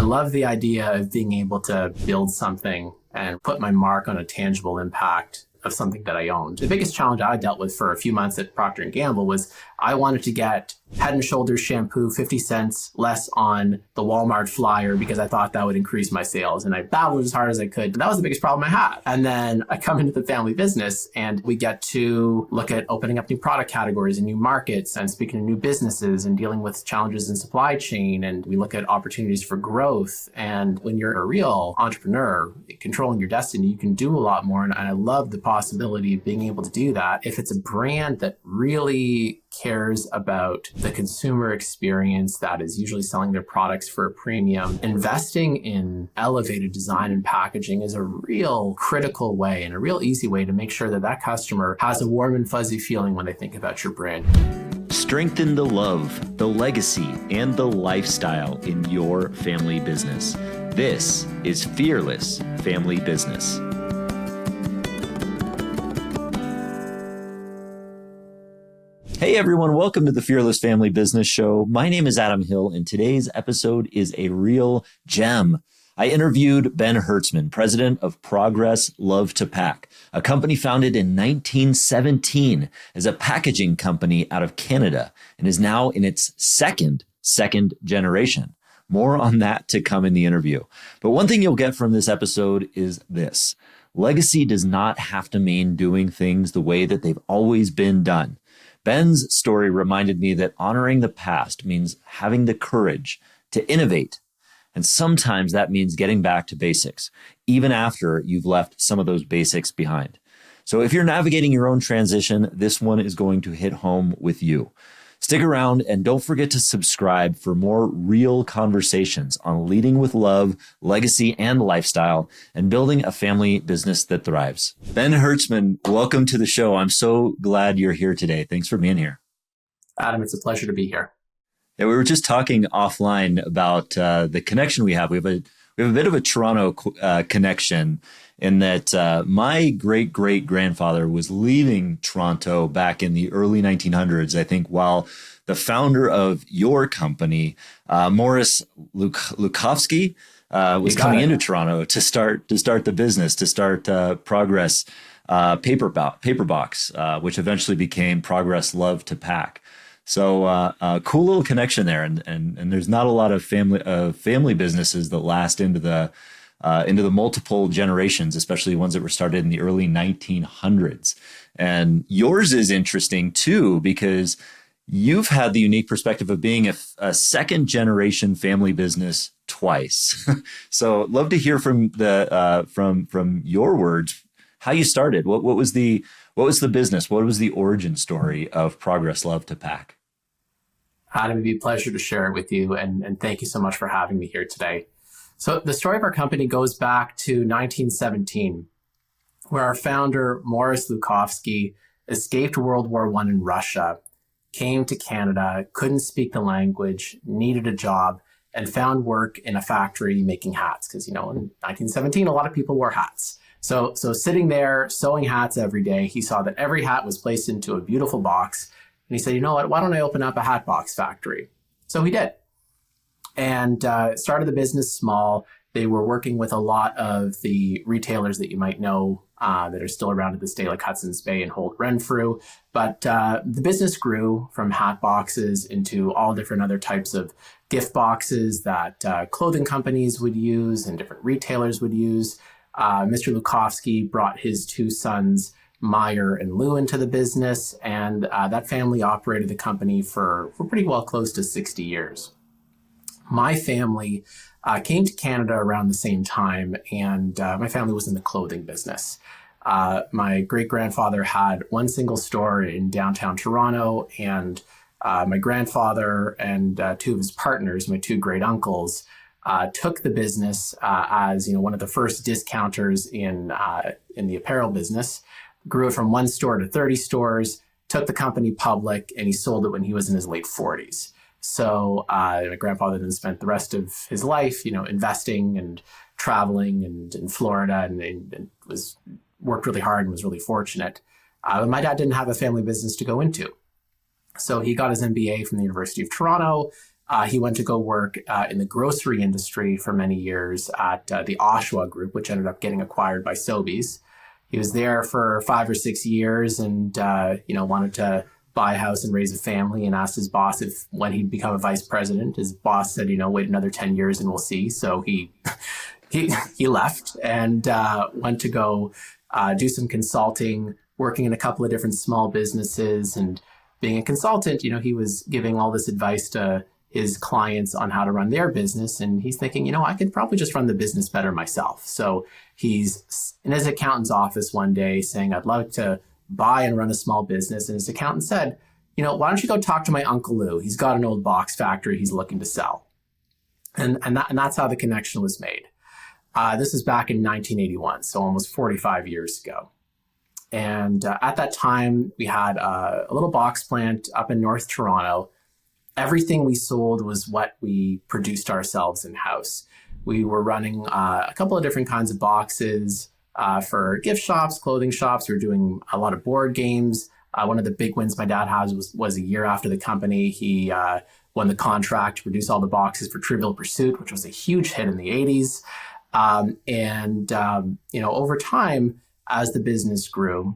love the idea of being able to build something and put my mark on a tangible impact of something that I owned. The biggest challenge I dealt with for a few months at Procter Gamble was I wanted to get Head & Shoulders shampoo 50 cents less on the Walmart flyer because I thought that would increase my sales. And I battled as hard as I could. That was the biggest problem I had. And then I come into the family business and we get to look at opening up new product categories and new markets and speaking to new businesses and dealing with challenges in supply chain. And we look at opportunities for growth. And when you're a real entrepreneur, controlling your destiny, you can do a lot more. And I love the possibility of being able to do that if it's a brand that really cares about the consumer experience, that is usually selling their products for a premium. Investing in elevated design and packaging is a real critical way and a real easy way to make sure that that customer has a warm and fuzzy feeling when they think about your brand. Strengthen the love, the legacy, and the lifestyle in your family business. This is Fearless Family Business. Hey everyone, welcome to the Fearless Family Business Show. My name is Adam Hill, and today's episode is a real gem. I interviewed Ben Hertzman, president of Progress Luv2Pak, a company founded in 1917 as a packaging company out of Canada and is now in its second generation. More on that to come in the interview. But one thing you'll get from this episode is this: legacy does not have to mean doing things the way that they've always been done. Ben's story reminded me that honoring the past means having the courage to innovate. And sometimes that means getting back to basics, even after you've left some of those basics behind. So if you're navigating your own transition, this one is going to hit home with you. Stick around and don't forget to subscribe for more real conversations on leading with love, legacy, and lifestyle, and building a family business that thrives. Ben Hertzman, welcome to the show. I'm so glad you're here today. Thanks for being here. Adam, it's a pleasure to be here. Yeah, we were just talking offline about the connection we have. We have a bit of a Toronto connection in that my great-great-grandfather was leaving Toronto back in the early 1900s, I think, while the founder of your company, Morris Lukovsky, was coming into Toronto to start the business, to start Progress Paper Box, which eventually became Progress Luv2Pak. So cool little connection there, and there's not a lot of family businesses that last into the multiple generations, especially ones that were started in the early 1900s. And yours is interesting too, because you've had the unique perspective of being a second generation family business twice. So love to hear from from your words how you started. What was the business? What was the origin story of Progress Luv2Pak? Adam, it'd be a pleasure to share it with you, and thank you so much for having me here today. So the story of our company goes back to 1917, where our founder, Morris Lukovsky, escaped World War I in Russia, came to Canada, couldn't speak the language, needed a job, and found work in a factory making hats. Because, in 1917, a lot of people wore hats. So sitting there sewing hats every day, he saw that every hat was placed into a beautiful box. And he said, you know what, why don't I open up a hat box factory? So he did. And started the business small. They were working with a lot of the retailers that you might know that are still around to this day, like Hudson's Bay and Holt Renfrew. But the business grew from hat boxes into all different other types of gift boxes that clothing companies would use and different retailers would use. Mr. Lukovsky brought his two sons, Meyer and Lou, into the business, and that family operated the company for pretty well close to 60 years. My family came to Canada around the same time, and my family was in the clothing business. My great-grandfather had one single store in downtown Toronto, and my grandfather and two of his partners, my two great uncles, took the business as one of the first discounters in the apparel business, grew it from one store to 30 stores, took the company public, and he sold it when he was in his late 40s. So my grandfather then spent the rest of his life, investing and traveling and in Florida, and worked really hard and was really fortunate. But my dad didn't have a family business to go into. So he got his MBA from the University of Toronto, He went to go work in the grocery industry for many years at the Oshawa Group, which ended up getting acquired by Sobeys. He was there for 5 or 6 years and, wanted to buy a house and raise a family, and asked his boss if when he'd become a vice president. His boss said, wait another 10 years and we'll see. So he left and went to go do some consulting, working in a couple of different small businesses. And being a consultant, he was giving all this advice to his clients on how to run their business. And he's thinking, I could probably just run the business better myself. So he's in his accountant's office one day saying, I'd love to buy and run a small business. And his accountant said, why don't you go talk to my Uncle Lou? He's got an old box factory he's looking to sell. And that's how the connection was made. This is back in 1981, so almost 45 years ago. And at that time, we had a little box plant up in North Toronto. Everything we sold was what we produced ourselves in-house. We were running a couple of different kinds of boxes for gift shops, clothing shops. We were doing a lot of board games. One of the big wins my dad had was a year after the company. He won the contract to produce all the boxes for Trivial Pursuit, which was a huge hit in the 80s. Over time, as the business grew,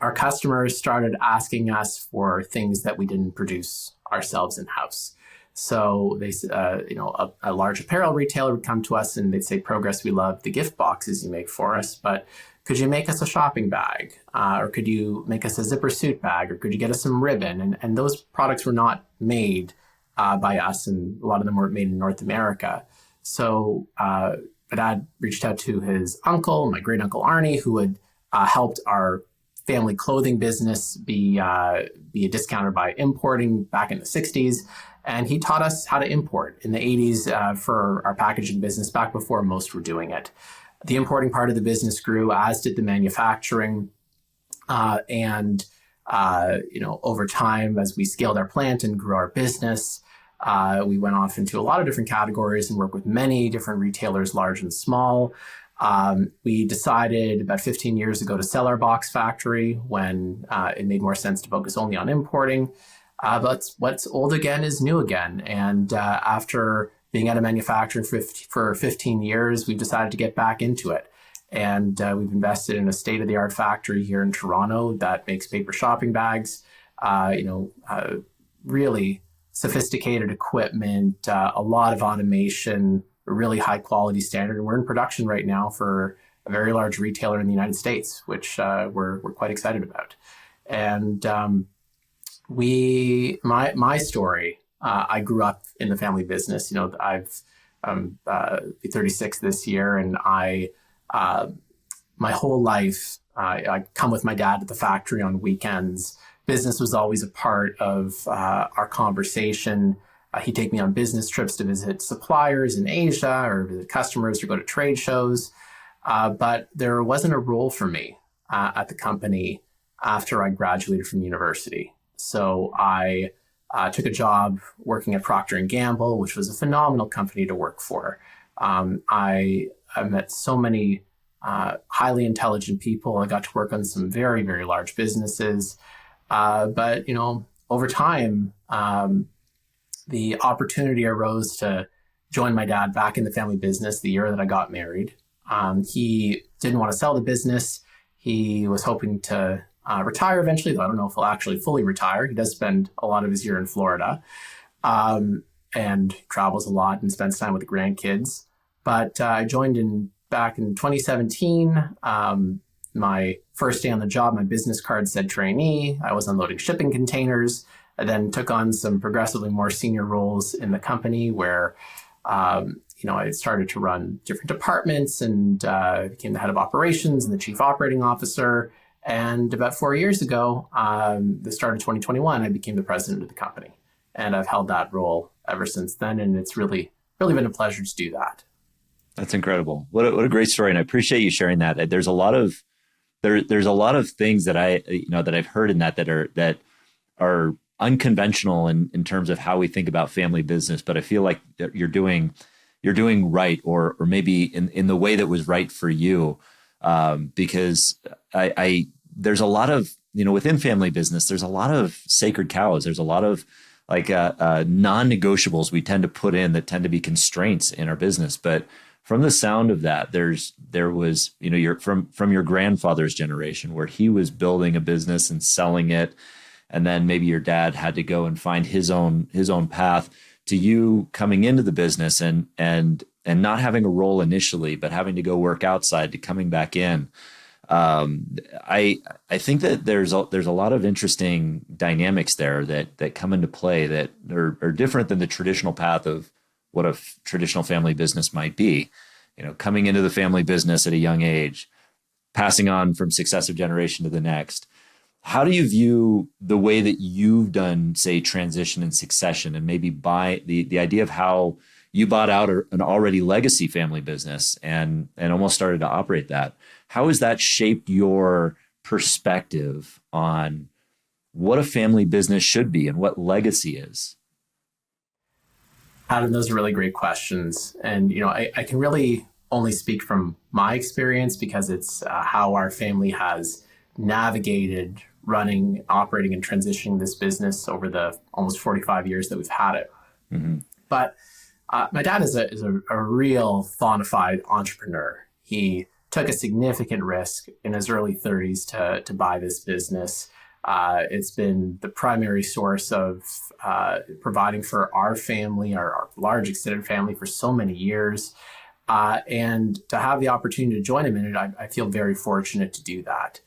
our customers started asking us for things that we didn't produce ourselves in-house. So they, a large apparel retailer would come to us and they'd say, Progress, we love the gift boxes you make for us, but could you make us a shopping bag? Or could you make us a zipper suit bag? Or could you get us some ribbon? And those products were not made by us, and a lot of them weren't made in North America. So my dad reached out to his uncle, my great uncle Arnie, who had helped our family clothing business be a discounter by importing back in the 60s. And he taught us how to import in the 80s for our packaging business, back before most were doing it. The importing part of the business grew, as did the manufacturing. Over time, as we scaled our plant and grew our business, we went off into a lot of different categories and worked with many different retailers, large and small. We decided about 15 years ago to sell our box factory when it made more sense to focus only on importing. But what's old again is new again. And after being out of manufacturing for 15 years, we've decided to get back into it. And we've invested in a state-of-the-art factory here in Toronto that makes paper shopping bags, really sophisticated equipment, a lot of automation, a really high quality standard. And we're in production right now for a very large retailer in the United States, which we're quite excited about. And my story, I grew up in the family business. I'm 36 this year, and my whole life, I come with my dad to the factory on weekends. Business was always a part of our conversation. He'd take me on business trips to visit suppliers in Asia or visit customers or go to trade shows. But there wasn't a role for me at the company after I graduated from university. So I took a job working at Procter Gamble, which was a phenomenal company to work for. I met so many highly intelligent people. I got to work on some very, very large businesses. But over time, the opportunity arose to join my dad back in the family business the year that I got married. He didn't want to sell the business. He was hoping to retire eventually, though I don't know if he'll actually fully retire. He does spend a lot of his year in Florida and travels a lot and spends time with the grandkids. But I joined back in 2017. My first day on the job, my business card said trainee. I was unloading shipping containers. I then took on some progressively more senior roles in the company where, I started to run different departments and became the head of operations and the chief operating officer. And about 4 years ago, the start of 2021, I became the president of the company. And I've held that role ever since then. And it's really, really been a pleasure to do that. That's incredible. What a great story. And I appreciate you sharing that. There's a lot of things that that I've heard in that are unconventional in terms of how we think about family business. But I feel like you're doing right, or maybe in the way that was right for you. Because there's a lot of, within family business, there's a lot of sacred cows. There's a lot of non-negotiables we tend to put in that tend to be constraints in our business. But from the sound of that, there was, you're from your grandfather's generation where he was building a business and selling it, and then maybe your dad had to go and find his own path, to you coming into the business and not having a role initially, but having to go work outside to coming back in. I think that there's a lot of interesting dynamics there that come into play that are different than the traditional path of what a traditional family business might be. Coming into the family business at a young age, passing on from successive generation to the next. How do you view the way that you've done, say, transition and succession, and maybe buy the idea of how you bought out an already legacy family business and almost started to operate that? How has that shaped your perspective on what a family business should be and what legacy is? Adam, those are really great questions. And, I can really only speak from my experience because it's how our family has navigated running, operating, and transitioning this business over the almost 45 years that we've had it. Mm-hmm. But my dad is a real bona fide entrepreneur. He took a significant risk in his early 30s to buy this business. It's been the primary source of providing for our family, our large extended family, for so many years. And to have the opportunity to join him in it, I feel very fortunate to do that.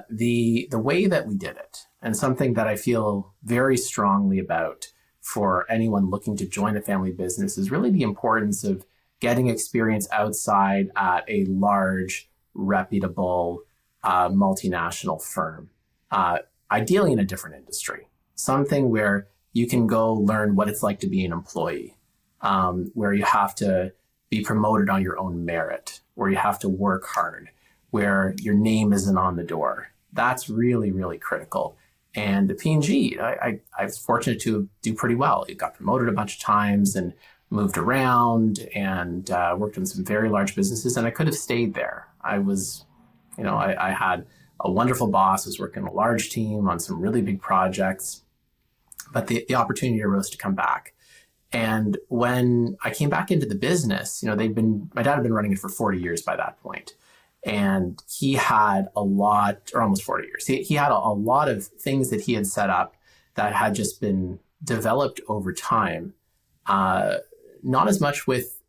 The way that we did it, and something that I feel very strongly about for anyone looking to join a family business, is really the importance of getting experience outside at a large, reputable, multinational firm, ideally in a different industry, something where you can go learn what it's like to be an employee, where you have to be promoted on your own merit, where you have to work hard, where your name isn't on the door. That's really, really critical. And at P&G, I was fortunate to do pretty well. I got promoted a bunch of times and moved around and worked in some very large businesses, and I could have stayed there. I was, I had a wonderful boss, was working in a large team on some really big projects, but the opportunity arose to come back. And when I came back into the business, my dad had been running it for 40 years by that point. And he had almost 40 years. He had a lot of things that he had set up that had just been developed over time, not as much with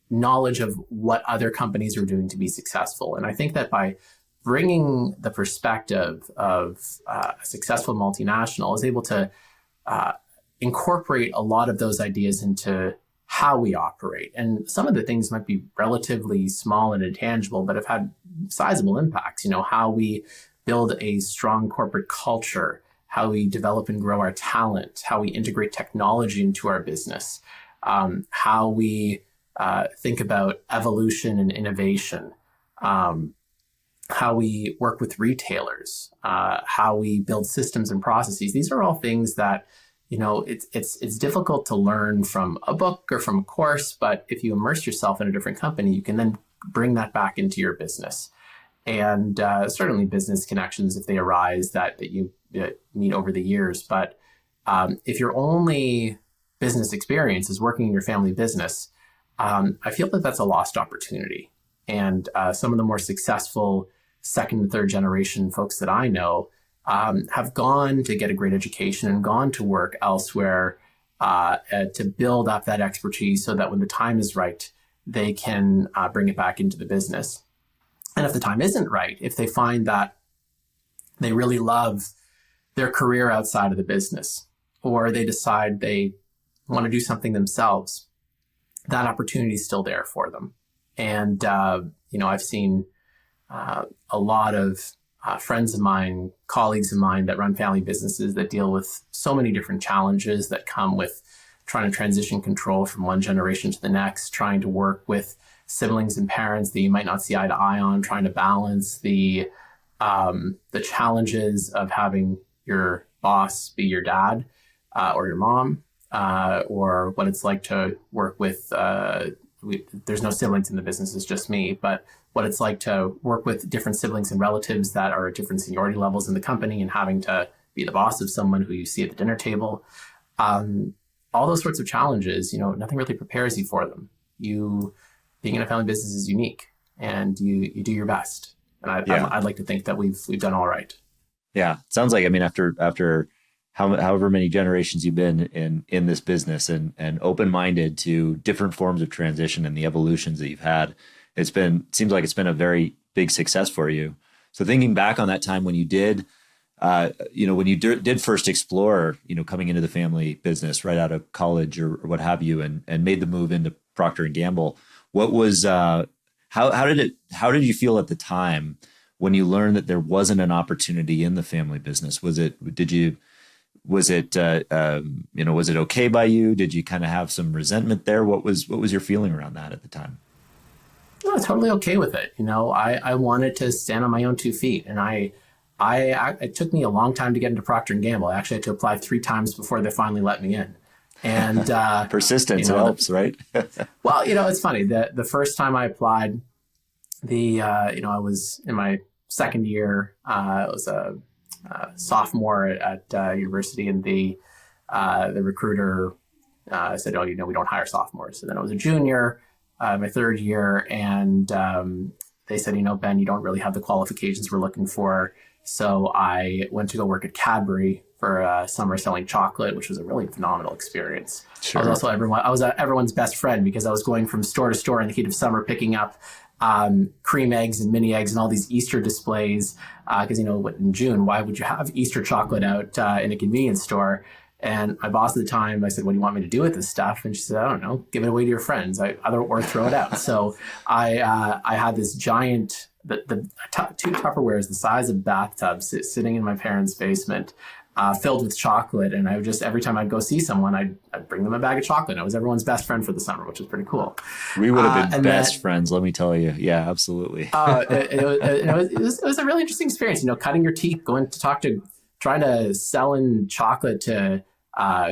knowledge of what other companies were doing to be successful. And I think that by bringing the perspective of a successful multinational, is able to incorporate a lot of those ideas into how we operate. And some of the things might be relatively small and intangible, but have had sizable impacts. How we build a strong corporate culture, how we develop and grow our talent, how we integrate technology into our business, how we think about evolution and innovation, how we work with retailers, how we build systems and processes. These are all things that it's difficult to learn from a book or from a course, but if you immerse yourself in a different company, you can then bring that back into your business. And certainly business connections, if they arise, that you meet over the years. But if your only business experience is working in your family business, I feel that that's a lost opportunity. And some of the more successful second and third generation folks that I know have gone to get a great education and gone to work elsewhere to build up that expertise so that when the time is right, they can bring it back into the business. And if the time isn't right, if they find that they really love their career outside of the business, or they decide they want to do something themselves, that opportunity is still there for them. And, I've seen a lot of friends of mine, colleagues of mine that run family businesses that deal with so many different challenges that come with trying to transition control from one generation to the next, trying to work with siblings and parents that you might not see eye to eye on, trying to balance the challenges of having your boss be your dad or your mom, or what it's like to work with, there's no siblings in the business, it's just me, but what it's like to work with different siblings and relatives that are at different seniority levels in the company and having to be the boss of someone who you see at the dinner table. All those sorts of challenges, nothing really prepares you for them. Being in a family business is unique, and you do your best. And I'd like to think that we've done all right. Yeah, it sounds like, after however many generations you've been in this business and open-minded to different forms of transition and the evolutions that you've had, seems like it's been a very big success for you. So thinking back on that time when you did, when you did first explore, coming into the family business right out of college or what have you, and made the move into Procter Gamble, what was how did you feel at the time when you learned that there wasn't an opportunity in the family business? Was it okay by you? Did you kind of have some resentment there? What was your feeling around that at the time? No, I was totally okay with it. I wanted to stand on my own 2 feet, and it took me a long time to get into Procter Gamble. I actually had to apply 3 times before they finally let me in. And persistence helps, right? Well, it's funny. The first time I applied, I was in my second year. I was a sophomore at university, and the recruiter said, "Oh, we don't hire sophomores." And then I was a junior, my third year, and they said, "Ben, you don't really have the qualifications we're looking for." So I went to go work at Cadbury for a summer selling chocolate, which was a really phenomenal experience. Sure. I was everyone's best friend because I was going from store to store in the heat of summer, picking up cream eggs and mini eggs and all these Easter displays. Because, in June, why would you have Easter chocolate out in a convenience store? And my boss at the time, I said, "What do you want me to do with this stuff?" And she said, "I don't know, give it away to your friends, or throw it out." So I had this giant, the 2 Tupperwares the size of bathtubs sitting in my parents' basement, filled with chocolate. And I would just, every time I'd go see someone, I'd bring them a bag of chocolate. I was everyone's best friend for the summer, which was pretty cool. We would have been best friends, let me tell you. Yeah, absolutely. It was a really interesting experience, cutting your teeth, trying to sell in chocolate to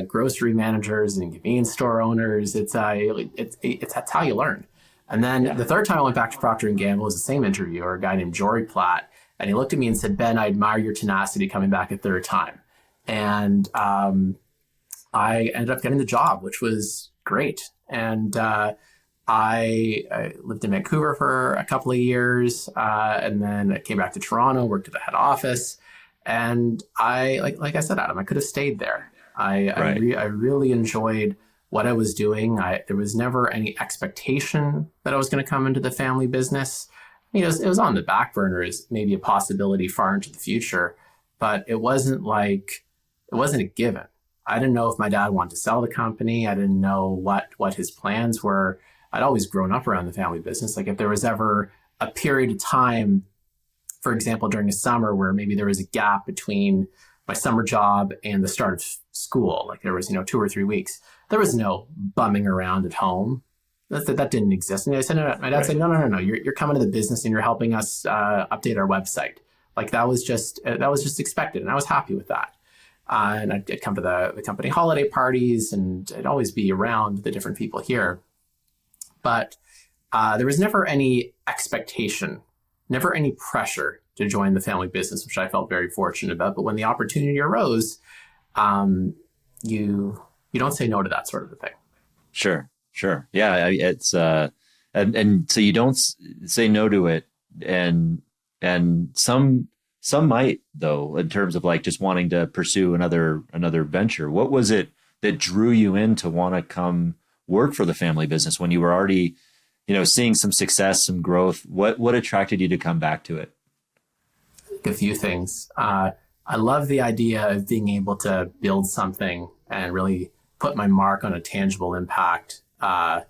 grocery managers and convenience store owners. That's how you learn. And then the third time I went back to Procter & Gamble, was the same interviewer, a guy named Jory Platt. And he looked at me and said, "Ben, I admire your tenacity coming back a third time." And I ended up getting the job, which was great. And I lived in Vancouver for a couple of years, and then I came back to Toronto, worked at the head office. And like I said, Adam, I could have stayed there. I really enjoyed what I was doing. There was never any expectation that I was going to come into the family business. It was on the back burner as maybe a possibility far into the future, but it wasn't a given. I didn't know if my dad wanted to sell the company. I didn't know what his plans were. I'd always grown up around the family business. Like if there was ever a period of time, for example, during a summer where maybe there was a gap between my summer job and the start of school, like there was, 2 or 3 weeks, there was no bumming around at home. That didn't exist. And my dad said, no, you're coming to the business and you're helping us update our website. Like that was just expected. And I was happy with that. And I'd come to the company holiday parties, and I'd always be around the different people here. But there was never any expectation, never any pressure to join the family business, which I felt very fortunate about. But when the opportunity arose, you don't say no to that sort of a thing. Sure. Yeah, it's and so you don't say no to it, and some might, though, in terms of like just wanting to pursue another venture. What was it that drew you in to want to come work for the family business when you were already, seeing some success, some growth? What attracted you to come back to it? A few things. I love the idea of being able to build something and really put my mark on a tangible impact of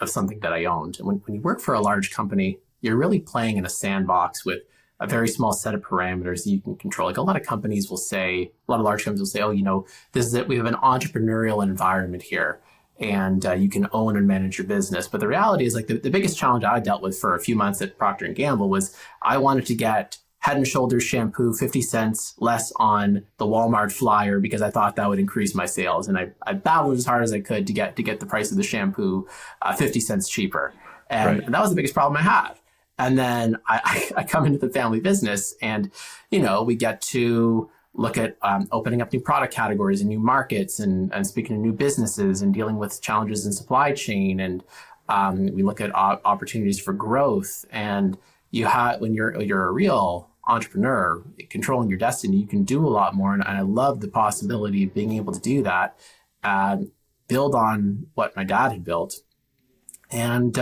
something that I owned. And when you work for a large company, you're really playing in a sandbox with a very small set of parameters that you can control. Like a lot of large companies will say, "Oh, this is it. We have an entrepreneurial environment here, and you can own and manage your business." But the reality is, like the biggest challenge I dealt with for a few months at Procter & Gamble was I wanted to get Head & Shoulders shampoo 50 cents less on the Walmart flyer because I thought that would increase my sales. And I battled as hard as I could to get the price of the shampoo 50 cents cheaper. And that was the biggest problem I had. And then I come into the family business, and, we get to look at opening up new product categories and new markets and speaking to new businesses and dealing with challenges in supply chain. And we look at opportunities for growth. And when you're a real entrepreneur controlling your destiny, you can do a lot more. And I love the possibility of being able to do that, build on what my dad had built, and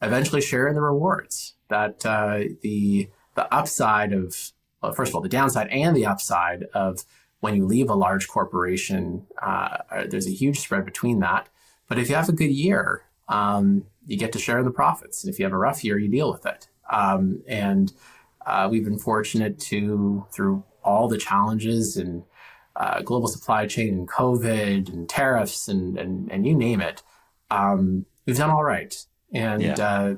eventually share in the rewards. That the upside of, well, first of all, the downside and the upside of when you leave a large corporation, there's a huge spread between that. But if you have a good year, you get to share in the profits. And if you have a rough year, you deal with it. And we've been fortunate through all the challenges and global supply chain and COVID and tariffs and you name it, we've done all right. And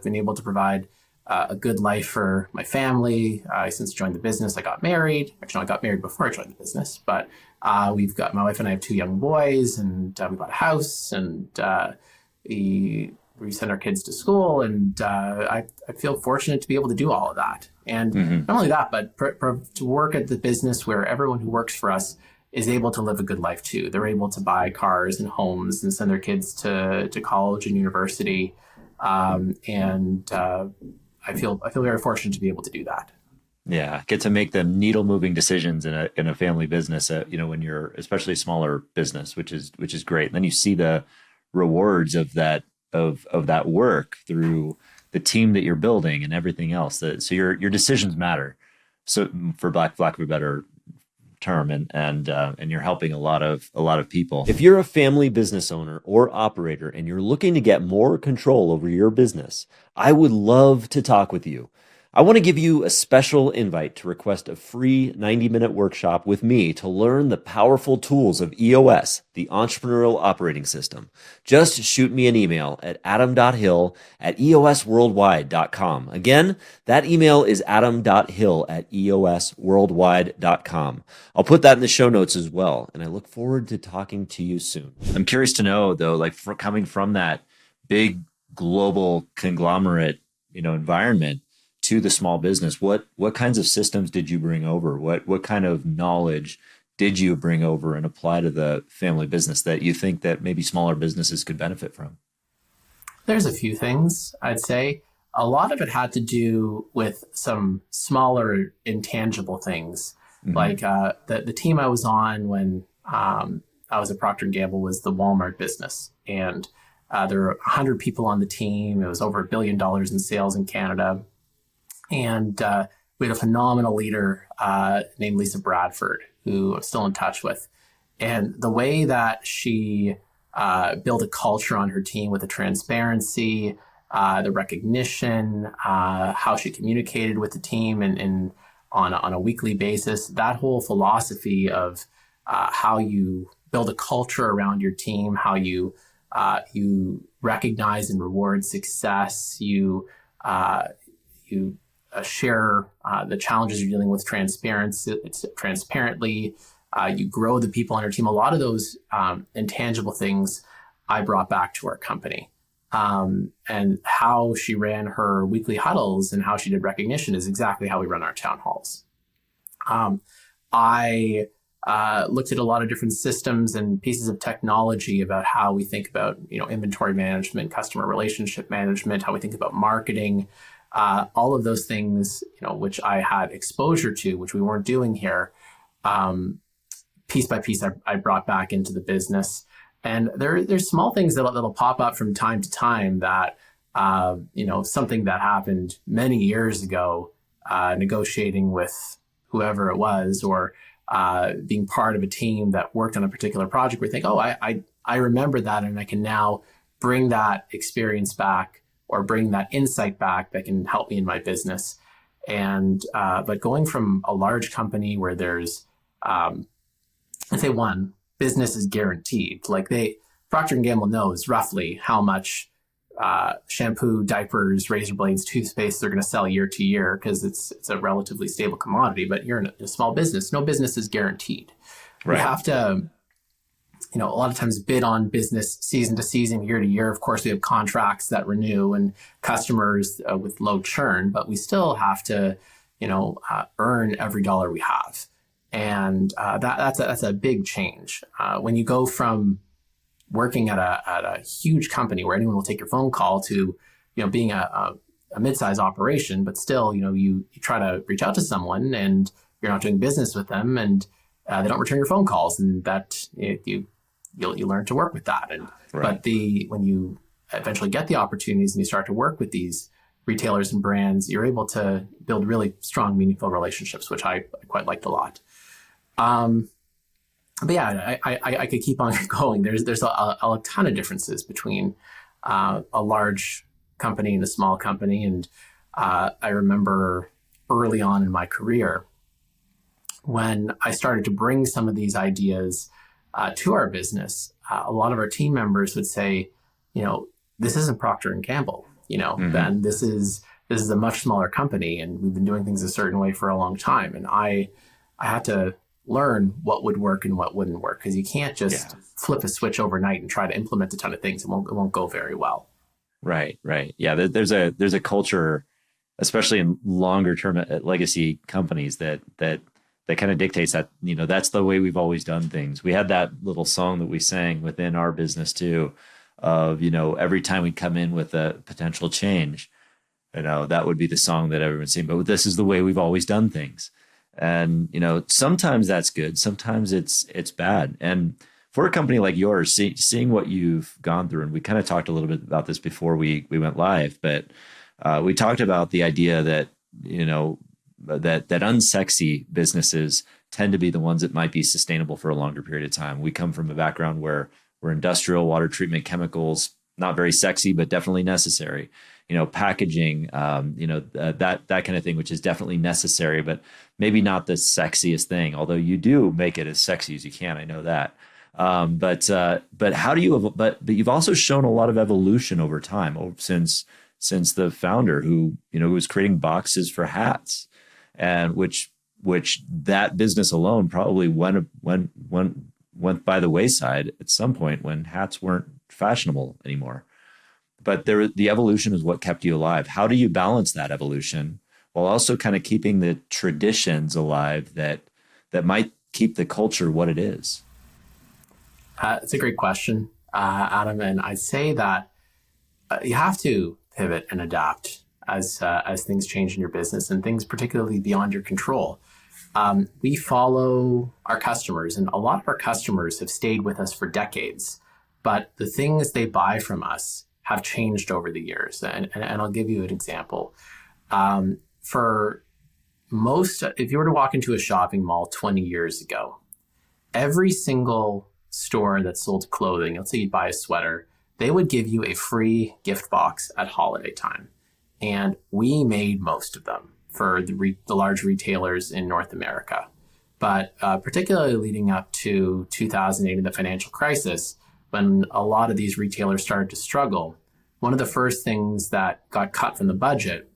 been able to provide a good life for my family. Since I joined the business, I got married. Actually, no, I got married before I joined the business, but we've got, my wife and I have 2 young boys, and we bought a house, and we send our kids to school, and I feel fortunate to be able to do all of that. And not only that, but to work at the business where everyone who works for us is able to live a good life too. They're able to buy cars and homes and send their kids to college and university. I feel very fortunate to be able to do that. Yeah, get to make the needle moving decisions in a family business. When you're especially a smaller business, which is great. And then you see the rewards of that work through the team that you're building and everything else. So your decisions matter. So for lack of a better term, and you're helping a lot of people. If you're a family business owner or operator and you're looking to get more control over your business, I would love to talk with you. I want to give you a special invite to request a free 90-minute workshop with me to learn the powerful tools of EOS, the Entrepreneurial Operating System. Just shoot me an email at adam.hill@eosworldwide.com. Again, that email is adam.hill@eosworldwide.com. I'll put that in the show notes as well, and I look forward to talking to you soon. I'm curious to know, though, like coming from that big global conglomerate, environment, to the small business, what kinds of systems did you bring over? What kind of knowledge did you bring over and apply to the family business that you think that maybe smaller businesses could benefit from? There's a few things, I'd say. A lot of it had to do with some smaller intangible things. Like the team I was on when I was at Procter Gamble was the Walmart business. And there were 100 people on the team. It was over $1 billion in sales in Canada. And we had a phenomenal leader named Lisa Bradford, who I'm still in touch with. And the way that she built a culture on her team with the transparency, the recognition, how she communicated with the team and on a weekly basis, that whole philosophy of how you build a culture around your team, how you recognize and reward success, you share the challenges you're dealing with transparently. You grow the people on your team. A lot of those intangible things I brought back to our company. And how she ran her weekly huddles and how she did recognition is exactly how we run our town halls. I looked at a lot of different systems and pieces of technology about how we think about inventory management, customer relationship management, how we think about marketing. All of those things, which I had exposure to, which we weren't doing here, piece by piece, I brought back into the business. And there's small things that'll pop up from time to time that, something that happened many years ago, negotiating with whoever it was, or being part of a team that worked on a particular project, where you think, oh, I remember that, and I can now bring that experience back, or bring that insight back that can help me in my business. And but going from a large company where there's, let's say, one, business is guaranteed. Like Procter & Gamble knows roughly how much shampoo, diapers, razor blades, toothpaste they're going to sell year to year, because it's a relatively stable commodity. But you're in a small business. No business is guaranteed. Right. You have to, a lot of times bid on business season to season, year to year. Of course, we have contracts that renew and customers with low churn, but we still have to, earn every dollar we have. And that's a big change. When you go from working at a huge company where anyone will take your phone call to, being a mid-sized operation, but still, you try to reach out to someone and you're not doing business with them, and they don't return your phone calls, and that you learn to work with that. And Right. but when you eventually get the opportunities and you start to work with these retailers and brands, you're able to build really strong, meaningful relationships, which I quite liked a lot. But yeah, I could keep on going. There's a ton of differences between a large company and a small company. And I remember early on in my career when I started to bring some of these ideas to our business, a lot of our team members would say, this isn't Procter and Gamble, Ben, this is a much smaller company, and we've been doing things a certain way for a long time. And I had to learn what would work and what wouldn't work, because you can't just flip a switch overnight and try to implement a ton of things. It won't go very well. Right. Yeah. There's a culture, especially in longer term legacy companies, that kind of dictates that, that's the way we've always done things. We had that little song that we sang within our business too, of, every time we come in with a potential change, that would be the song that everyone's singing, but this is the way we've always done things. And, sometimes that's good. Sometimes it's bad. And for a company like yours, seeing what you've gone through, and we kind of talked a little bit about this before we went live, but we talked about the idea that, that unsexy businesses tend to be the ones that might be sustainable for a longer period of time. We come from a background where we're industrial, water treatment, chemicals, not very sexy, but definitely necessary. Packaging, that kind of thing, which is definitely necessary, but maybe not the sexiest thing. Although you do make it as sexy as you can, I know that. But how do you? But you've also shown a lot of evolution over time, since the founder who was creating boxes for hats, and which that business alone probably went by the wayside at some point when hats weren't fashionable anymore. But the evolution is what kept you alive. How do you balance that evolution while also kind of keeping the traditions alive that might keep the culture what it is? It's a great question, Adam. And I'd say that you have to pivot and adapt as things change in your business, and things particularly beyond your control. We follow our customers, and a lot of our customers have stayed with us for decades, but the things they buy from us have changed over the years. And I'll give you an example. For most, if you were to walk into a shopping mall 20 years ago, every single store that sold clothing, let's say you buy a sweater, they would give you a free gift box at holiday time. And we made most of them for the large retailers in North America. But particularly leading up to 2008 and the financial crisis, when a lot of these retailers started to struggle, one of the first things that got cut from the budget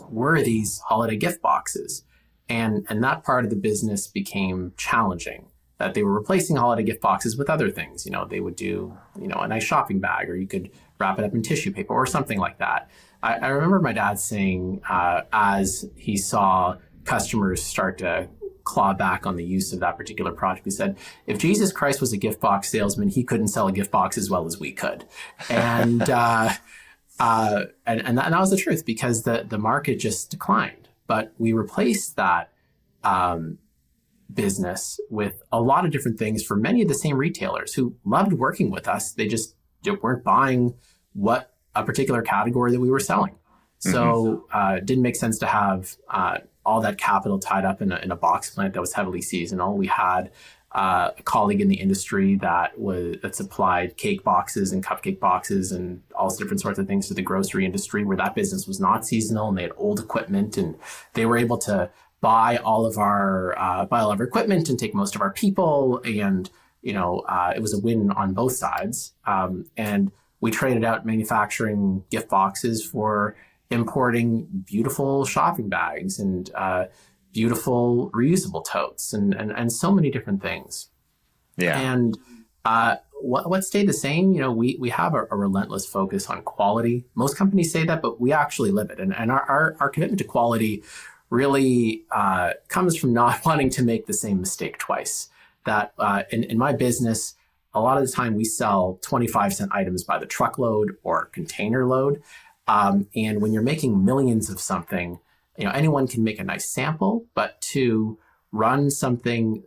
were these holiday gift boxes. And that part of the business became challenging, that they were replacing holiday gift boxes with other things. They would do, a nice shopping bag, or you could wrap it up in tissue paper or something like that. I remember my dad saying, as he saw customers start to claw back on the use of that particular product, he said, if Jesus Christ was a gift box salesman, he couldn't sell a gift box as well as we could. And that was the truth, because the market just declined. But we replaced that business with a lot of different things for many of the same retailers who loved working with us. They just weren't buying what a particular category that we were selling. So it didn't make sense to have all that capital tied up in a box plant that was heavily seasonal. We had a colleague in the industry that supplied cake boxes and cupcake boxes and all different sorts of things to the grocery industry, where that business was not seasonal, and they had old equipment, and they were able to buy all of our equipment and take most of our people. And it was a win on both sides. And we traded out manufacturing gift boxes for importing beautiful shopping bags and beautiful reusable totes and so many different things. Yeah. And what stayed the same, we have a relentless focus on quality. Most companies say that, but we actually live it. And our commitment to quality really comes from not wanting to make the same mistake twice. That in my business, a lot of the time we sell 25-cent items by the truckload or container load. And when you're making millions of something, anyone can make a nice sample, but to run something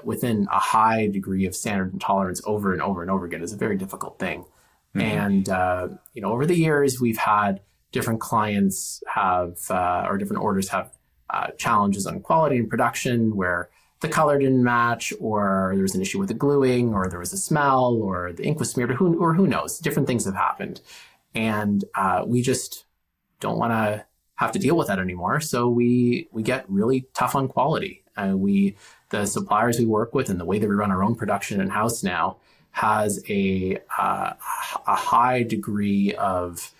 within a high degree of standard and tolerance over and over and over again is a very difficult thing. And, over the years, we've had different clients or different orders have challenges on quality and production where the color didn't match, or there was an issue with the gluing, or there was a smell, or the ink was smeared, or who knows, different things have happened. And we just don't want to have to deal with that anymore. So we get really tough on quality. The suppliers we work with and the way that we run our own production in-house now has a high degree of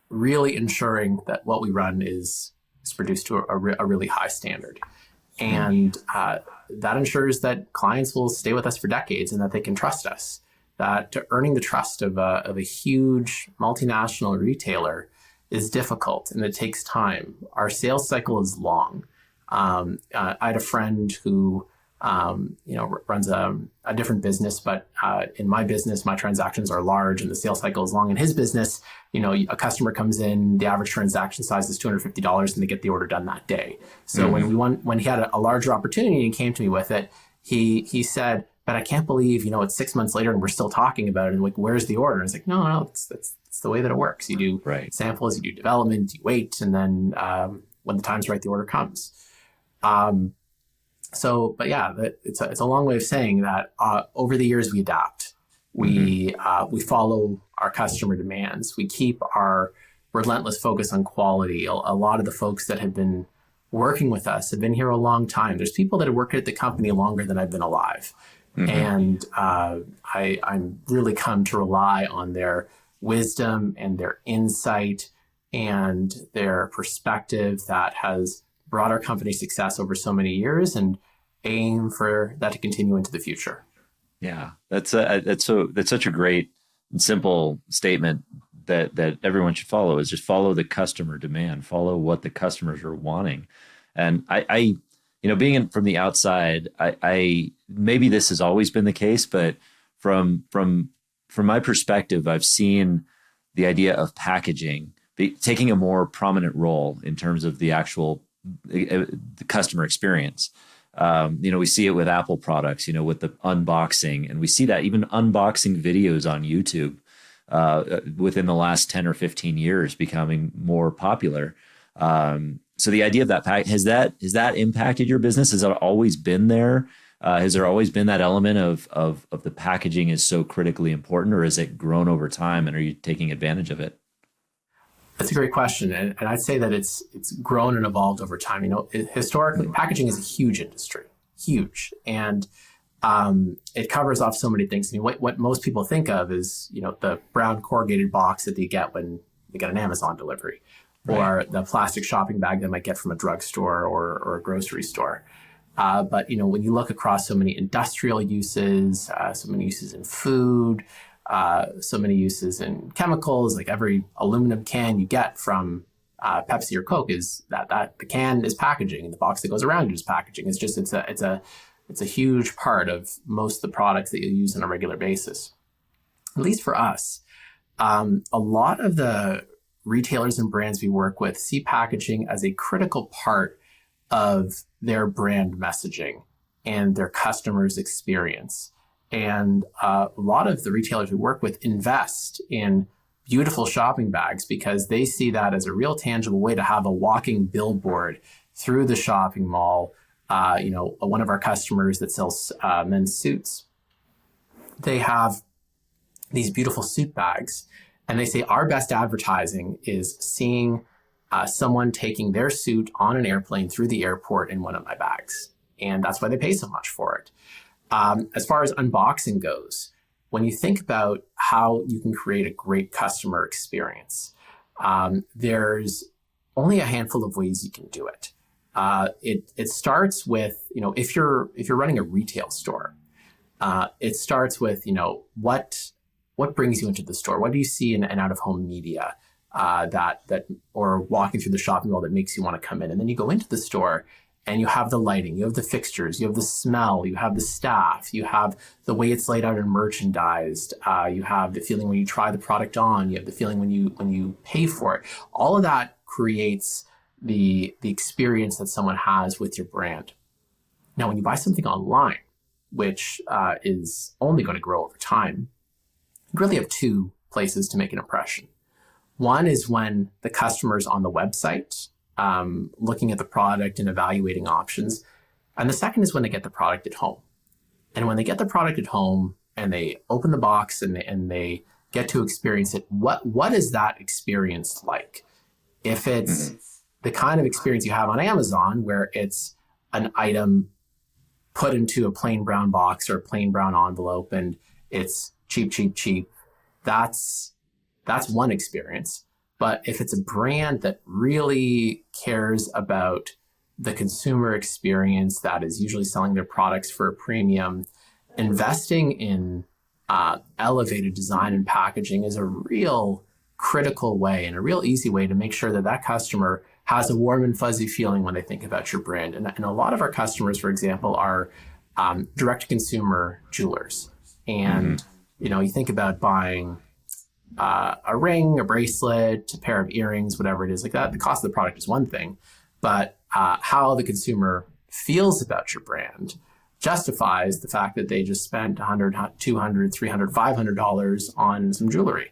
really ensuring that what we run is produced to a really high standard. And that ensures that clients will stay with us for decades and that they can trust us. That earning the trust of a huge multinational retailer is difficult and it takes time. Our sales cycle is long. I had a friend who runs a different business, but in my business, my transactions are large and the sales cycle is long. In his business, a customer comes in, the average transaction size is $250 and they get the order done that day. So when he had a larger opportunity and came to me with it, he said, but I can't believe, it's 6 months later and we're still talking about it. And like, where's the order? And I was like, no, it's the way that it works. You do samples, you do development, you wait, and then when the time's right, the order comes. It's a long way of saying that over the years we adapt. We follow our customer demands. We keep our relentless focus on quality. A lot of the folks that have been working with us have been here a long time. There's people that have worked at the company longer than I've been alive. And I'm really come to rely on their wisdom and their insight and their perspective that has brought our company success over so many years and aim for that to continue into the future. Yeah, that's such a great and simple statement that everyone should follow is just follow the customer demand, follow what the customers are wanting. And I being from the outside, I maybe this has always been the case, but from my perspective, I've seen the idea of packaging taking a more prominent role in terms of the actual the customer experience. We see it with Apple products, with the unboxing, and we see that even unboxing videos on YouTube within the last 10 or 15 years becoming more popular. So the idea of that has that impacted your business? Has it always been there? Has there always been that element of the packaging is so critically important, or has it grown over time, and are you taking advantage of it? That's a great question. And I'd say that it's grown and evolved over time. Historically, packaging is a huge industry, huge. And it covers off so many things. What most people think of is, the brown corrugated box that they get when they get an Amazon delivery, or the plastic shopping bag they might get from a drugstore or a grocery store. But, when you look across so many industrial uses, so many uses in food, so many uses in chemicals, like every aluminum can you get from Pepsi or Coke is that the can is packaging and the box that goes around it is packaging. It's a huge part of most of the products that you use on a regular basis. At least for us, a lot of the retailers and brands we work with see packaging as a critical part of their brand messaging and their customers' experience. And a lot of the retailers we work with invest in beautiful shopping bags because they see that as a real tangible way to have a walking billboard through the shopping mall. One of our customers that sells men's suits, they have these beautiful suit bags, and they say our best advertising is seeing someone taking their suit on an airplane through the airport in one of my bags. And that's why they pay so much for it. As far as unboxing goes, when you think about how you can create a great customer experience, there's only a handful of ways you can do it. It starts with, if you're running a retail store, it starts with, what brings you into the store? What do you see in out-of-home media that or walking through the shopping mall that makes you want to come in. And then you go into the store and you have the lighting, you have the fixtures, you have the smell, you have the staff, you have the way it's laid out and merchandised, you have the feeling when you try the product on, you have the feeling when you pay for it. All of that creates the experience that someone has with your brand. Now, when you buy something online, which is only going to grow over time, you really have two places to make an impression. One is when the customer's on the website, looking at the product and evaluating options. And the second is when they get the product at home. And when they get the product at home and they open the box and they get to experience it, what is that experience like? If it's the kind of experience you have on Amazon, where it's an item put into a plain brown box or a plain brown envelope and it's cheap, that's one experience. But if it's a brand that really cares about the consumer experience, that is usually selling their products for a premium, investing in elevated design and packaging is a real critical way and a real easy way to make sure that that customer has a warm and fuzzy feeling when they think about your brand. And a lot of our customers, for example, are direct-to-consumer jewelers. And, you think about buying a ring, a bracelet, a pair of earrings, whatever it is like that. The cost of the product is one thing, but how the consumer feels about your brand justifies the fact that they just spent $100, $200, $300, $500 on some jewelry.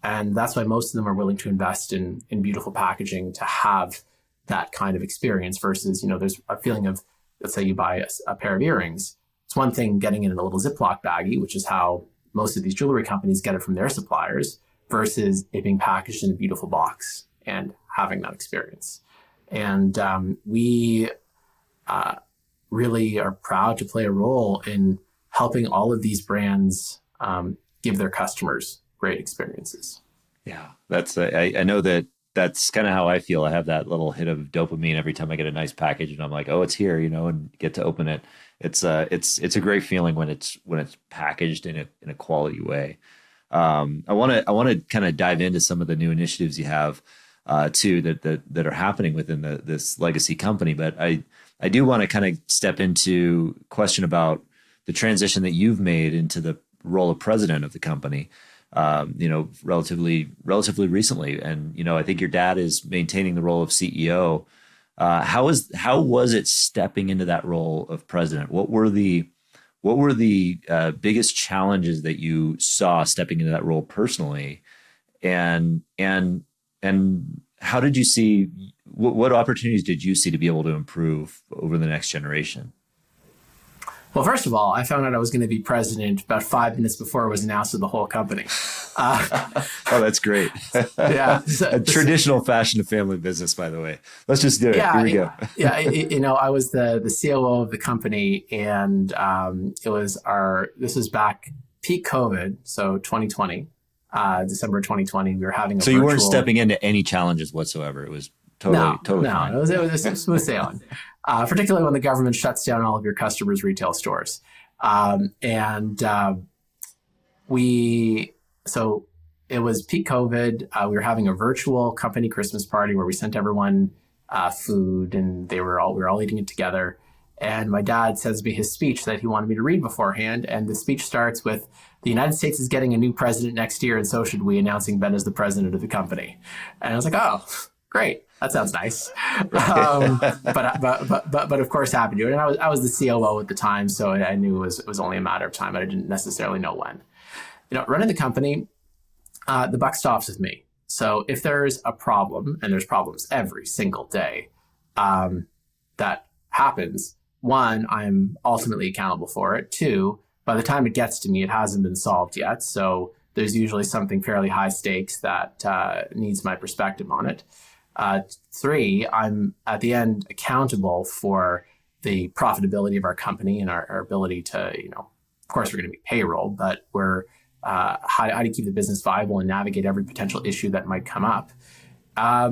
And that's why most of them are willing to invest in beautiful packaging to have that kind of experience versus, there's a feeling of, let's say you buy a pair of earrings. It's one thing getting it in a little Ziploc baggie, which is how most of these jewelry companies get it from their suppliers, versus it being packaged in a beautiful box and having that experience. And we really are proud to play a role in helping all of these brands give their customers great experiences. Yeah, that's I know that's kind of how I feel. I have that little hit of dopamine every time I get a nice package, and I'm like, oh, it's here, and get to open it. It's a great feeling when it's packaged in a quality way. I want to kind of dive into some of the new initiatives you have too that are happening within this legacy company, but I do want to kind of step into question about the transition that you've made into the role of president of the company. Relatively recently. And, I think your dad is maintaining the role of CEO. How was it stepping into that role of president? What were the biggest challenges that you saw stepping into that role personally? And how did you see, what opportunities did you see to be able to improve over the next generation? Well, first of all, I found out I was going to be president about 5 minutes before it was announced to the whole company. Oh, that's great. Yeah. A traditional fashion of family business, by the way. Let's just do it. Here we go. Yeah. I was the COO of the company, and this was back peak COVID. So 2020, December 2020, we were having So you weren't stepping into any challenges whatsoever. It was totally fine. It was smooth sailing. Particularly when the government shuts down all of your customers' retail stores. So it was peak COVID. We were having a virtual company Christmas party where we sent everyone food, and we were all eating it together. And my dad sends me his speech that he wanted me to read beforehand. And the speech starts with, "The United States is getting a new president next year, and so should we," announcing Ben as the president of the company. And I was like, oh, great. That sounds nice. But of course happy to do it. And I was the COO at the time, so I knew it was only a matter of time, but I didn't necessarily know when. Running the company, the buck stops with me. So if there's a problem, and there's problems every single day, that happens, one, I'm ultimately accountable for it. Two, by the time it gets to me, it hasn't been solved yet. So there's usually something fairly high stakes that needs my perspective on it. Three, I'm at the end accountable for the profitability of our company and our ability to, of course we're going to be payroll, but we're how do you keep the business viable and navigate every potential issue that might come up. How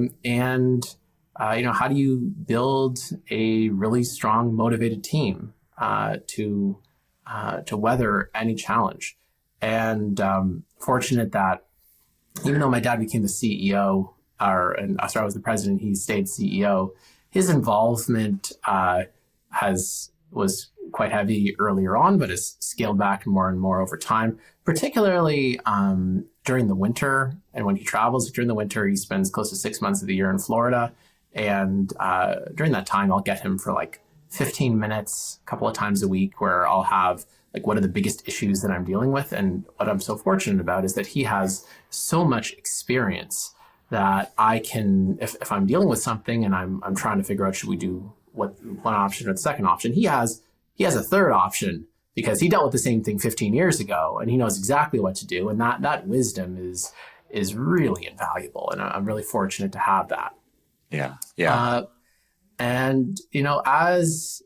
do you build a really strong, motivated team to weather any challenge? And fortunate that even though my dad became the CEO, I was the president, he stayed CEO. His involvement was quite heavy earlier on, but has scaled back more and more over time, particularly during the winter. And when he travels during the winter, he spends close to 6 months of the year in Florida. And during that time, I'll get him for like 15 minutes, a couple of times a week, where I'll have like, what are the biggest issues that I'm dealing with? And what I'm so fortunate about is that he has so much experience that I can, if I'm dealing with something and I'm trying to figure out, should we do one option or the second option, he has a third option because he dealt with the same thing 15 years ago and he knows exactly what to do. And that wisdom is really invaluable. And I'm really fortunate to have that. Yeah. Yeah. And, as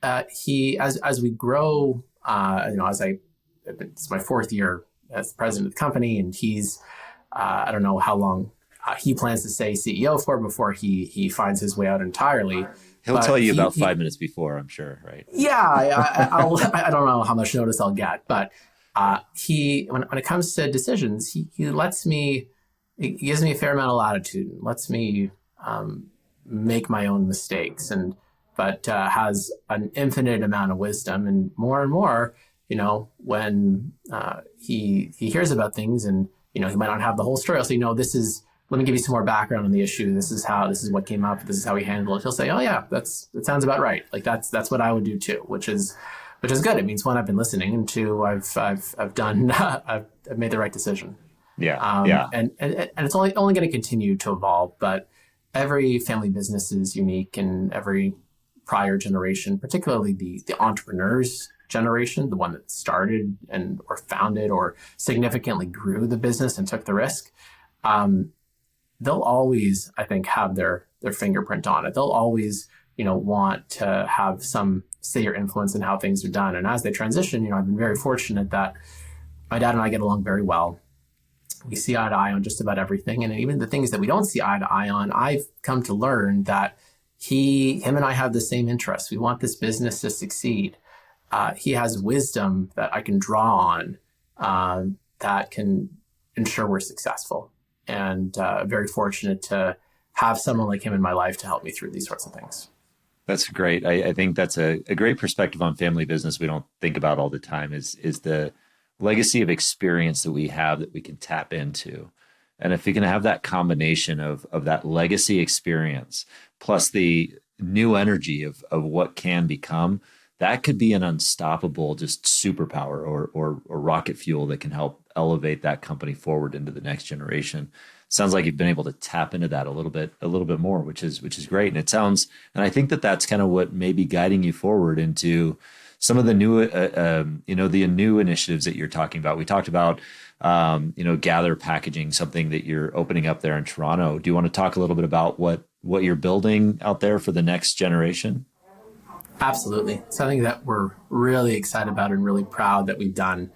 we grow, it's my fourth year as the president of the company, and he's, I don't know how long he plans to stay CEO for before he finds his way out entirely. He'll tell you about 5 minutes before, I'm sure, right? Yeah, I don't know how much notice I'll get, but when it comes to decisions, he gives me a fair amount of latitude, and lets me make my own mistakes, but has an infinite amount of wisdom, and more, when he hears about things, and he might not have the whole story. I'll say, let me give you some more background on the issue. This is what came up. This is how we handle it. He'll say, oh yeah, that sounds about right. Like that's what I would do too, which is good. It means, one, I've been listening, and two, I've done, I've made the right decision. Yeah. Yeah. And it's only going to continue to evolve, but every family business is unique, and every prior generation, particularly the entrepreneurs generation, the one that started or founded or significantly grew the business and took the risk, they'll always, I think, have their fingerprint on it. They'll always, want to have some say or influence in how things are done. And as they transition, I've been very fortunate that my dad and I get along very well. We see eye to eye on just about everything. And even the things that we don't see eye to eye on, I've come to learn that him and I have the same interests. We want this business to succeed. He has wisdom that I can draw on that can ensure we're successful. And very fortunate to have someone like him in my life to help me through these sorts of things. That's great. I think that's a great perspective on family business we don't think about all the time is the legacy of experience that we have that we can tap into. And if you can have that combination of that legacy experience plus the new energy of what can become, that could be an unstoppable just superpower or rocket fuel that can help elevate that company forward into the next generation. Sounds like you've been able to tap into that a little bit more, which is great. And I think that's kind of what may be guiding you forward into some of the new, the new initiatives that you're talking about. We talked about, Gather Packaging, something that you're opening up there in Toronto. Do you want to talk a little bit about what you're building out there for the next generation? Absolutely. Something that we're really excited about and really proud that we've done.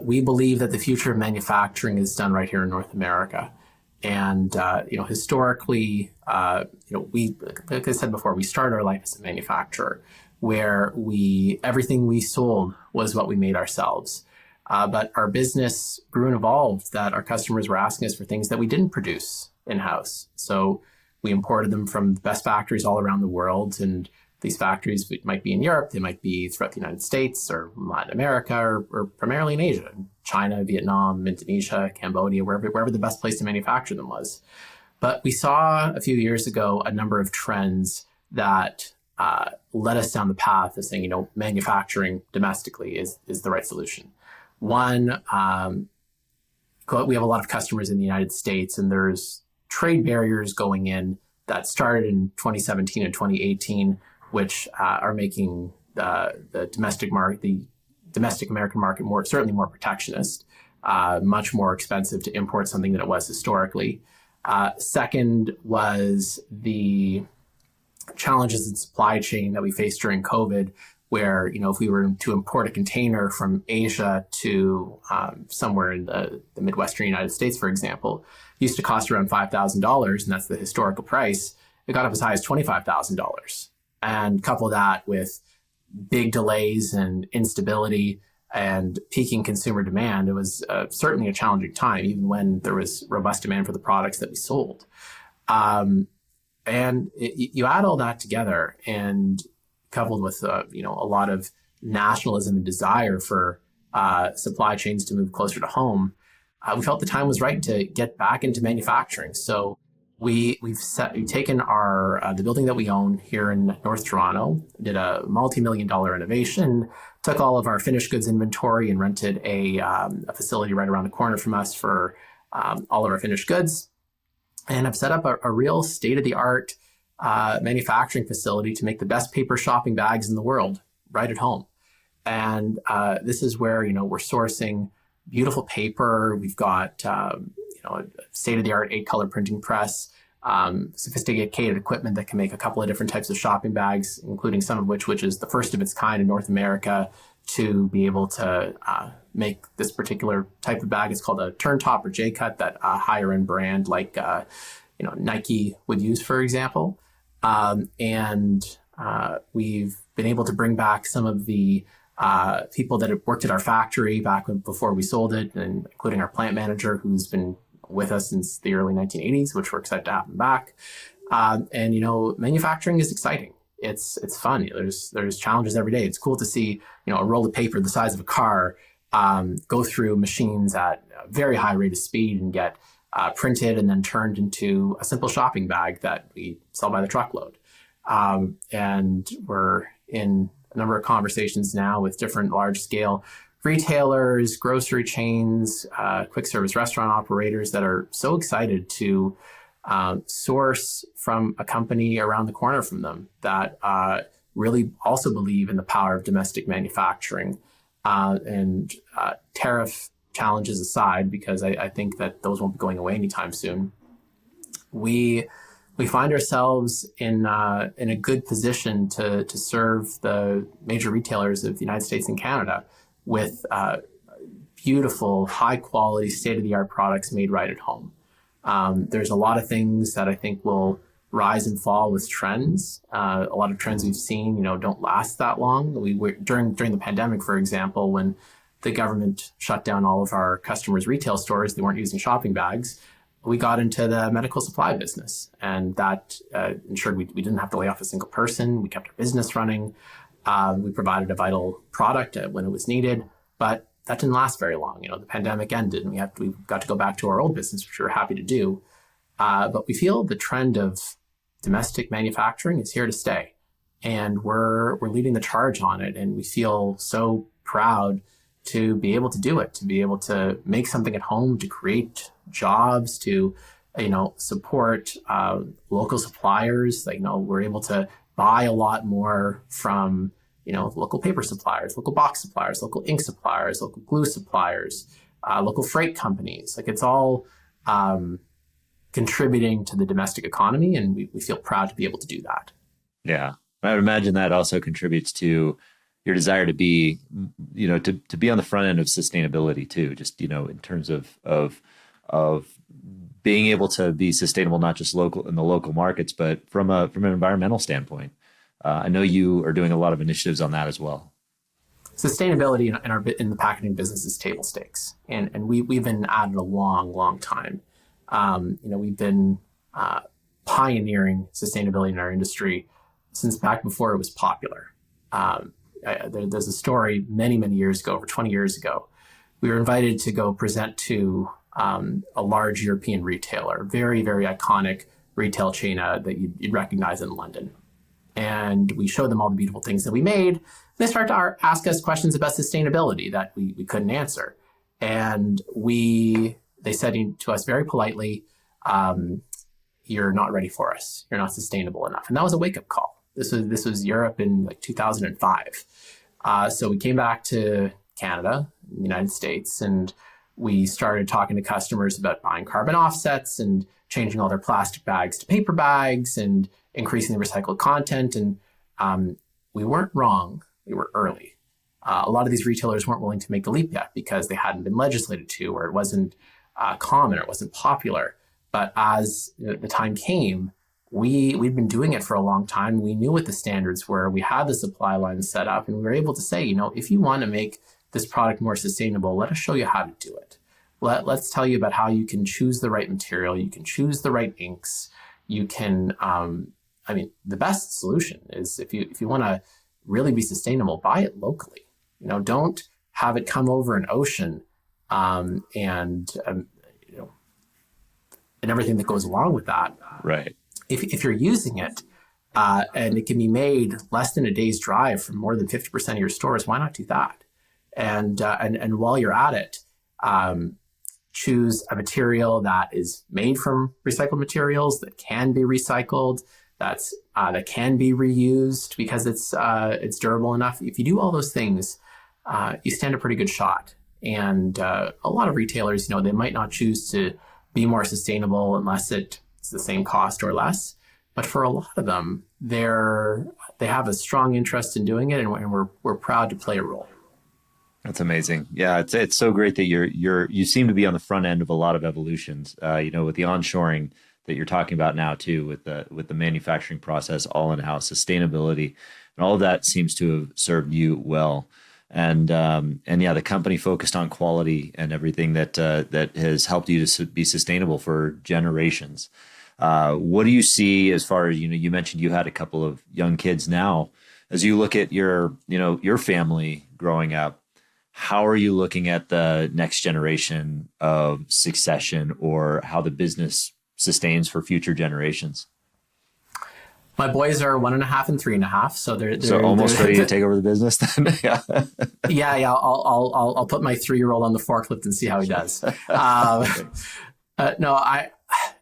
We believe that the future of manufacturing is done right here in North America. And, historically, we, like I said before, we started our life as a manufacturer where everything we sold was what we made ourselves. But our business grew and evolved that our customers were asking us for things that we didn't produce in-house. So we imported them from the best factories all around the world. And these factories might be in Europe, they might be throughout the United States or Latin America or primarily in Asia, China, Vietnam, Indonesia, Cambodia, wherever the best place to manufacture them was. But we saw a few years ago a number of trends that led us down the path of saying, manufacturing domestically is the right solution. One, we have a lot of customers in the United States, and there's trade barriers going in that started in 2017 and 2018, which are making the domestic American market certainly more protectionist, much more expensive to import something than it was historically. Second was the challenges in supply chain that we faced during COVID, where, if we were to import a container from Asia to somewhere in the Midwestern United States, for example, it used to cost around $5,000, and that's the historical price. It got up as high as $25,000. And couple that with big delays and instability, and peaking consumer demand, it was certainly a challenging time, even when there was robust demand for the products that we sold. You add all that together, and coupled with a lot of nationalism and desire for supply chains to move closer to home, we felt the time was right to get back into manufacturing. So we've taken our the building that we own here in North Toronto, did a multi-million-dollar renovation, took all of our finished goods inventory and rented a facility right around the corner from us for all of our finished goods, and have set up a real state-of-the-art manufacturing facility to make the best paper shopping bags in the world right at home. And this is where we're sourcing beautiful paper. We've got a state-of-the-art 8-color printing press, sophisticated equipment that can make a couple of different types of shopping bags, including some of which is the first of its kind in North America to be able to make this particular type of bag. It's called a turn top or J-cut that a higher end brand like Nike would use, for example. We've been able to bring back some of the people that had worked at our factory before we sold it, and including our plant manager, who's been with us since the early 1980s, which we're excited to have him back. Manufacturing is exciting. It's fun. There's challenges every day. It's cool to see a roll of paper the size of a car go through machines at a very high rate of speed and get printed and then turned into a simple shopping bag that we sell by the truckload. And we're in a number of conversations now with different large-scale retailers, grocery chains, quick service restaurant operators that are so excited to source from a company around the corner from them that really also believe in the power of domestic manufacturing. Tariff challenges aside, because I think that those won't be going away anytime soon, we find ourselves in a good position to serve the major retailers of the United States and Canada with beautiful, high quality, state-of-the-art products made right at home. There's a lot of things that I think will rise and fall with trends. A lot of trends we've seen, don't last that long. During the pandemic, for example, when the government shut down all of our customers' retail stores, they weren't using shopping bags. We got into the medical supply business, and that ensured we didn't have to lay off a single person. We kept our business running. We provided a vital product when it was needed, but that didn't last very long. The pandemic ended, and we got to go back to our old business, which we were happy to do. But we feel the trend of domestic manufacturing is here to stay, and we're leading the charge on it. And we feel so proud to be able to do it, to be able to make something at home, to create jobs, to support local suppliers. We're able to buy a lot more from local paper suppliers, local box suppliers, local ink suppliers, local glue suppliers, local freight companies. It's all contributing to the domestic economy, and we feel proud to be able to do that. Yeah, I would imagine that also contributes to your desire to be, to be on the front end of sustainability too. Just in terms of being able to be sustainable, not just local in the local markets, but from an environmental standpoint. I know you are doing a lot of initiatives on that as well. Sustainability in the packaging business is table stakes, and we've been at it a long time. We've been pioneering sustainability in our industry since back before it was popular. There's a story many years ago, over 20 years ago. We were invited to go present to a large European retailer, very iconic retail chain that you'd recognize in London. And we showed them all the beautiful things that we made. They started to ask us questions about sustainability that we couldn't answer. And they said to us very politely, "You're not ready for us. You're not sustainable enough." And that was a wake-up call. This was Europe in 2005. So we came back to Canada, the United States, and we started talking to customers about buying carbon offsets and changing all their plastic bags to paper bags and increasing the recycled content. And we weren't wrong. We were early. A lot of these retailers weren't willing to make the leap yet because they hadn't been legislated to, or it wasn't common, or it wasn't popular. But as the time came, we'd been doing it for a long time. We knew what the standards were. We had the supply line set up, and we were able to say, if you want to make this product more sustainable, let us show you how to do it. Let's tell you about how you can choose the right material, you can choose the right inks, you can, the best solution is if you want to really be sustainable, buy it locally. Don't have it come over an ocean and everything that goes along with that. Right. If you're using it and it can be made less than a day's drive from more than 50% of your stores, why not do that? And while you're at it, choose a material that is made from recycled materials, that can be recycled, that can be reused because it's durable enough. If you do all those things, you stand a pretty good shot. And a lot of retailers, they might not choose to be more sustainable unless it's the same cost or less. But for a lot of them, they have a strong interest in doing it, and we're proud to play a role. That's amazing. Yeah, it's so great that you seem to be on the front end of a lot of evolutions. With the onshoring that you're talking about now too, with the manufacturing process all in house, sustainability, and all of that seems to have served you well. And yeah, the company focused on quality and everything that has helped you to be sustainable for generations. What do you see as far as, you mentioned you had a couple of young kids now, as you look at your family growing up, how are you looking at the next generation of succession or how the business sustains for future generations? My boys are 1.5 and 3.5, so they're almost ready to take over the business then. Yeah. I'll put my 3-year-old on the forklift and see how he does.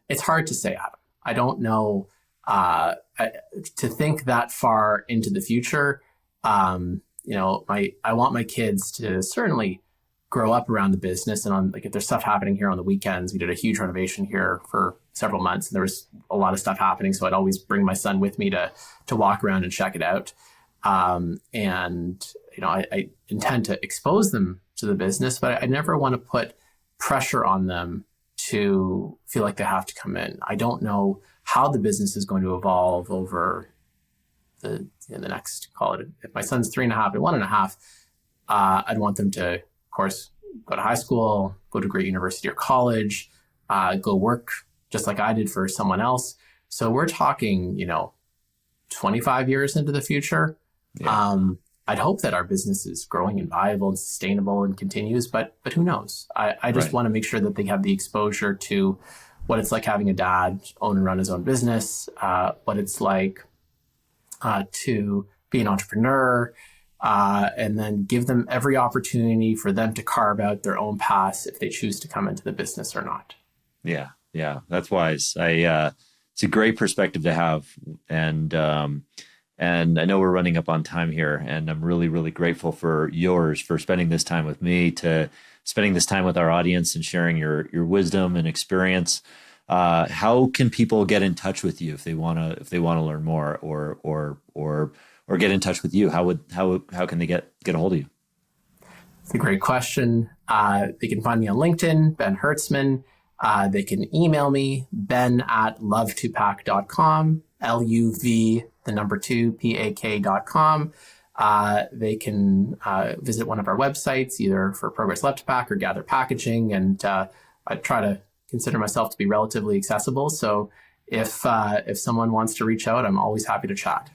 It's hard to say, Adam. I don't know. To think that far into the future, I want my kids to certainly grow up around the business, and if there's stuff happening here on the weekends, we did a huge renovation here for several months, and there was a lot of stuff happening. So I'd always bring my son with me to walk around and check it out. I intend to expose them to the business, but I never want to put pressure on them to feel like they have to come in. I don't know how the business is going to evolve over the next, call it, if my son's 3.5 and 1.5, I'd want them to, of course, go to high school, go to a great university or college, go work just like I did for someone else. So we're talking, 25 years into the future. Yeah. I'd hope that our business is growing and viable and sustainable and continues, but who knows? I just want to make sure that they have the exposure to what it's like having a dad own and run his own business, what it's like to be an entrepreneur, and then give them every opportunity for them to carve out their own paths if they choose to come into the business or not. Yeah, that's wise. It's a great perspective to have, and I know we're running up on time here, and I'm really, really grateful for spending this time with me, to spending this time with our audience and sharing your wisdom and experience. How can people get in touch with you if they want to learn more or get in touch with you? How can they get a hold of you? It's a great question. They can find me on LinkedIn, Ben Hertzman. They can email me, ben@luv2pak.com, LUV2pak.com. They can visit one of our websites, either for Progress Luv2Pak or Gather Packaging, and I try to consider myself to be relatively accessible. So if someone wants to reach out, I'm always happy to chat.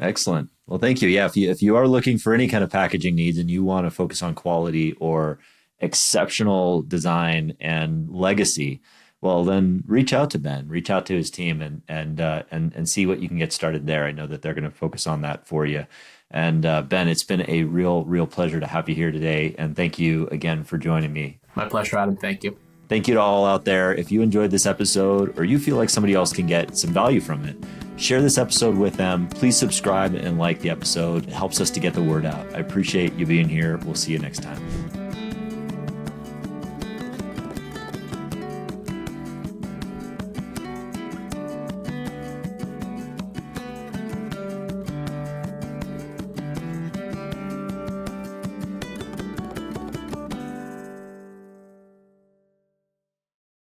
Excellent. Well, thank you. Yeah, if you are looking for any kind of packaging needs and you want to focus on quality or exceptional design and legacy, well, then reach out to Ben, reach out to his team, and see what you can get started there. I know that they're going to focus on that for you. And Ben, it's been a real pleasure to have you here today. And thank you again for joining me. My pleasure, Adam. Thank you. Thank you to all out there. If you enjoyed this episode or you feel like somebody else can get some value from it, share this episode with them. Please subscribe and like the episode. It helps us to get the word out. I appreciate you being here. We'll see you next time.